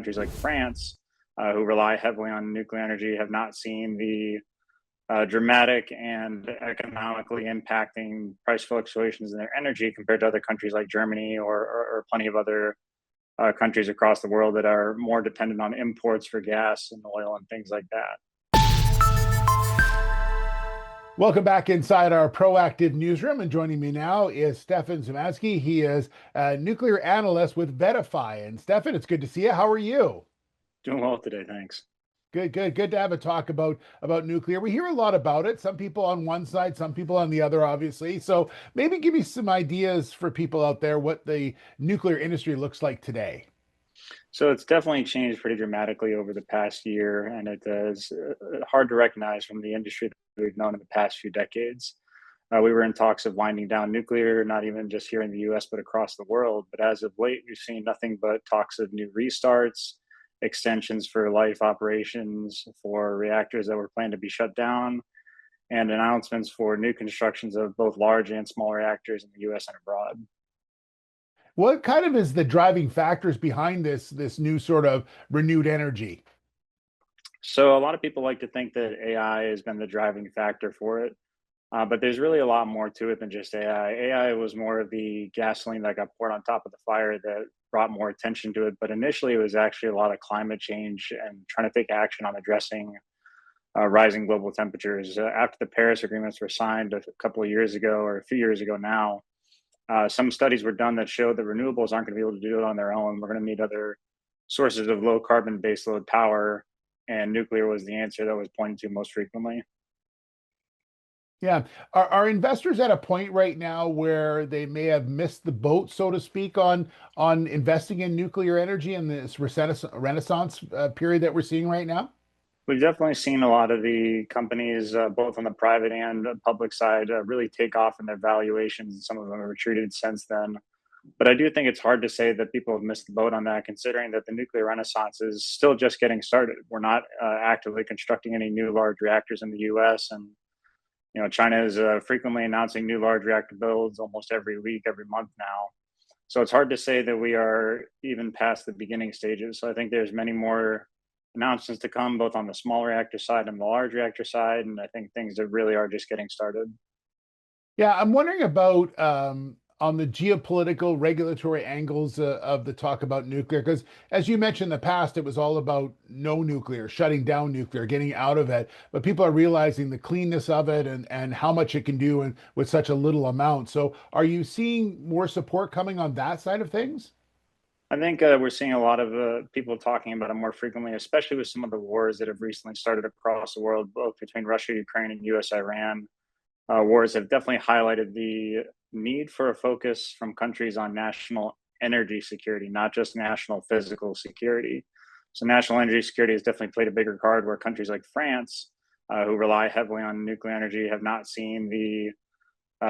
countries like France, who rely heavily on nuclear energy, have not seen the dramatic and economically impacting price fluctuations in their energy compared to other countries like Germany or plenty of other countries across the world that are more dependent on imports for gas and oil and things like that. Welcome back inside our proactive newsroom. And joining me now is Stefan Zemansky. He is a nuclear analyst with Vetify. And Stefan, it's good to see you. How are you? Doing well today, thanks. Good to have a talk about nuclear. We hear a lot about it. Some people on one side, some people on the other, obviously. So maybe give me some ideas for people out there what the nuclear industry looks like today. So it's definitely changed pretty dramatically over the past year, and it is hard to recognize from the industry that we've known in the past few decades. We were in talks of winding down nuclear, not even just here in the US, but across the world. But as of late, we've seen nothing but talks of new restarts, extensions for life operations for reactors that were planned to be shut down, and announcements for new constructions of both large and small reactors in the US and abroad. What kind of is the driving factors behind this new sort of renewed energy? So, a lot of people like to think that AI has been the driving factor for it. But there's really a lot more to it than just AI. AI was more of the gasoline that got poured on top of the fire that brought more attention to it. But initially, it was actually a lot of climate change and trying to take action on addressing rising global temperatures. After the Paris agreements were signed a couple of years ago, or a few years ago now, some studies were done that showed that renewables aren't going to be able to do it on their own. We're going to need other sources of low carbon baseload power, and nuclear was the answer that was pointed to most frequently. Yeah. Are investors at a point right now where they may have missed the boat, so to speak, on investing in nuclear energy in this renaissance period that we're seeing right now? We've definitely seen a lot of the companies, both on the private and public side, really take off in their valuations. Some of them have retreated since then. But I do think it's hard to say that people have missed the boat on that, considering that the nuclear renaissance is still just getting started. We're not actively constructing any new large reactors in the U.S., and China is frequently announcing new large reactor builds almost every week, every month now. So it's hard to say that we are even past the beginning stages. So I think there's many more announcements to come, both on the small reactor side and the large reactor side. And I think things that really are just getting started. Yeah, I'm wondering about on the geopolitical regulatory angles of the talk about nuclear, because as you mentioned in the past, it was all about no nuclear, shutting down nuclear, getting out of it. But people are realizing the cleanness of it and how much it can do and with such a little amount. So are you seeing more support coming on that side of things? I think we're seeing a lot of people talking about it more frequently, especially with some of the wars that have recently started across the world, both between Russia, Ukraine, and US Iran. Wars have definitely highlighted the need for a focus from countries on national energy security, not just national physical security. So, national energy security has definitely played a bigger card where countries like France, who rely heavily on nuclear energy, have not seen the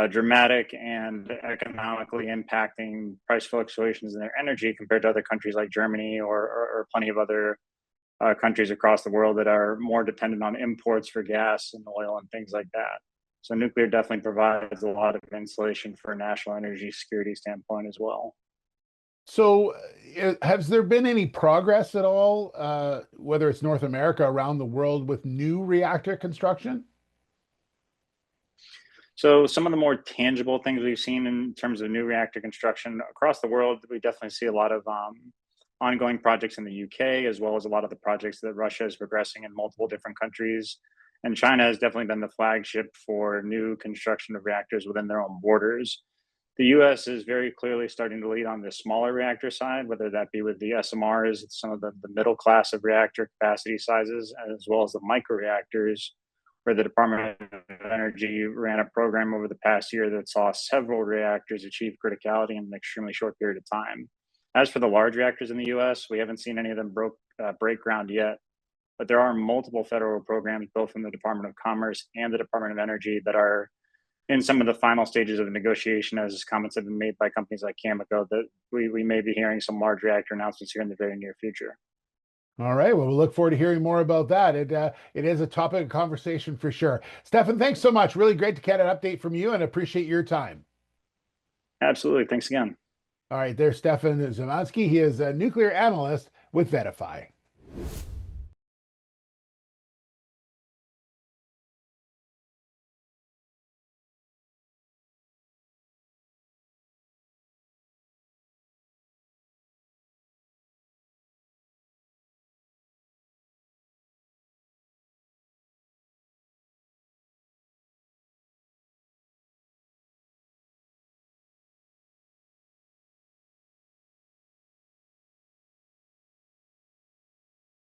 dramatic and economically impacting price fluctuations in their energy compared to other countries like Germany or plenty of other countries across the world that are more dependent on imports for gas and oil and things like that. So nuclear definitely provides a lot of insulation for a national energy security standpoint as well. So, has there been any progress at all, whether it's North America, around the world, with new reactor construction? So some of the more tangible things we've seen in terms of new reactor construction across the world, we definitely see a lot of ongoing projects in the UK, as well as a lot of the projects that Russia is progressing in multiple different countries. And China has definitely been the flagship for new construction of reactors within their own borders. The US is very clearly starting to lead on the smaller reactor side, whether that be with the SMRs, some of the middle class of reactor capacity sizes, as well as the micro reactors, where the Department of Energy ran a program over the past year that saw several reactors achieve criticality in an extremely short period of time. As for the large reactors in the US, we haven't seen any of them break ground yet, but there are multiple federal programs, both from the Department of Commerce and the Department of Energy, that are in some of the final stages of the negotiation, as comments have been made by companies like Cameco, that we may be hearing some large reactor announcements here in the very near future. All right. Well, we'll look forward to hearing more about that. It is a topic of conversation for sure. Stefan, thanks so much. Really great to get an update from you and appreciate your time. Absolutely. Thanks again. All right. There's Stefan Zemansky. He is a nuclear analyst with Vetify.